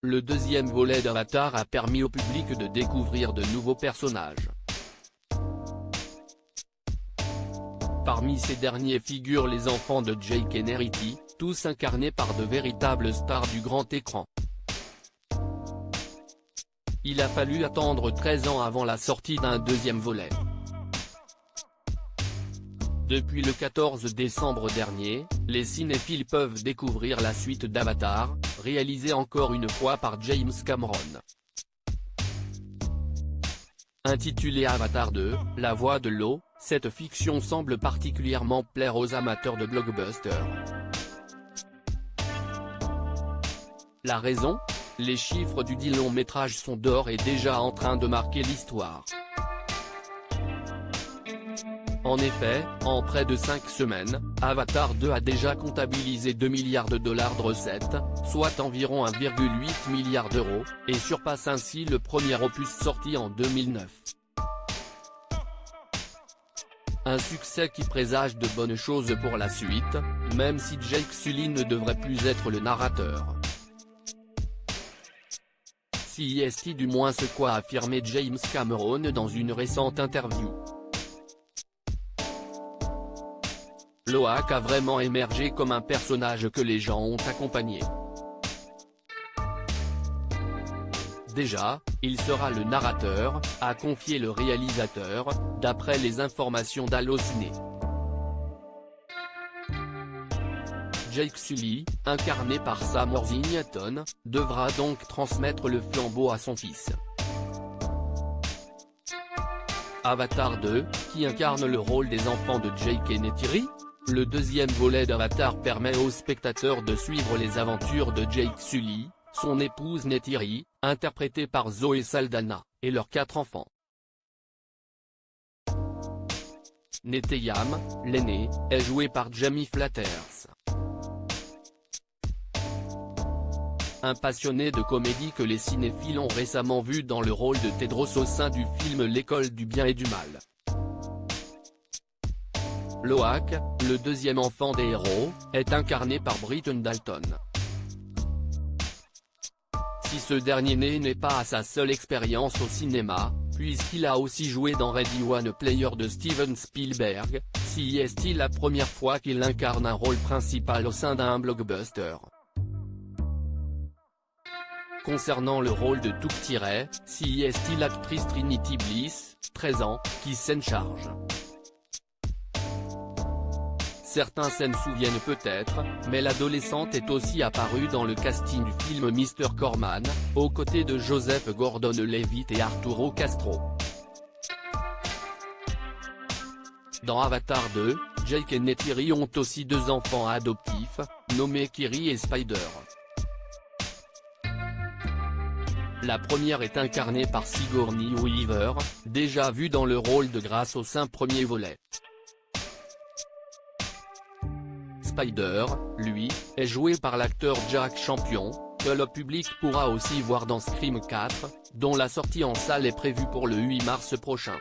le deuxième volet d'Avatar a permis au public de découvrir de nouveaux personnages. Parmi ces derniers figurent les enfants de Jake et Neytiri, tous incarnés par de véritables stars du grand écran. Il a fallu attendre 13 ans avant la sortie d'un deuxième volet. Depuis le 14 décembre dernier, les cinéphiles peuvent découvrir la suite d'Avatar, réalisée encore une fois par James Cameron. Intitulée Avatar 2, La Voix de l'eau, cette fiction semble particulièrement plaire aux amateurs de blockbusters. La raison ? Les chiffres du dit long métrage sont d'ores et déjà en train de marquer l'histoire. En effet, en près de 5 semaines, Avatar 2 a déjà comptabilisé 2 milliards de dollars de recettes, soit environ 1,8 milliard d'euros, et surpasse ainsi le premier opus sorti en 2009. Un succès qui présage de bonnes choses pour la suite, même si Jake Sully ne devrait plus être le narrateur. C'est du moins ce qu'a affirmé James Cameron dans une récente interview. Loak a vraiment émergé comme un personnage que les gens ont accompagné. Déjà, il sera le narrateur, a confié le réalisateur, d'après les informations d'Allociné. Jake Sully, incarné par Sam Worthington, devra donc transmettre le flambeau à son fils. Avatar 2, qui incarne le rôle des enfants de Jake et Neytiri ? Le deuxième volet d'Avatar permet aux spectateurs de suivre les aventures de Jake Sully, son épouse Neytiri, interprétée par Zoe Saldana, et leurs 4 enfants. Neteyam, l'aîné, est joué par Jamie Flatters. Un passionné de comédie que les cinéphiles ont récemment vu dans le rôle de Tedros au sein du film L'école du bien et du mal. Loak, le deuxième enfant des héros, est incarné par Britton Dalton. Si ce dernier n'est pas à sa seule expérience au cinéma, puisqu'il a aussi joué dans Ready One Player de Steven Spielberg, c'est la première fois qu'il incarne un rôle principal au sein d'un blockbuster. Concernant le rôle de Tuk-Tiret, c'est l'actrice Trinity Bliss, 13 ans, qui s'en charge. Certains s'en souviennent peut-être, mais l'adolescente est aussi apparue dans le casting du film Mr. Corman, aux côtés de Joseph Gordon-Levitt et Arturo Castro. Dans Avatar 2, Jake et Neytiri ont aussi 2 enfants adoptifs, nommés Kiri et Spider. La première est incarnée par Sigourney Weaver, déjà vue dans le rôle de Grace au sein premier volet. Spider, lui, est joué par l'acteur Jack Champion, que le public pourra aussi voir dans Scream 4, dont la sortie en salle est prévue pour le 8 mars prochain.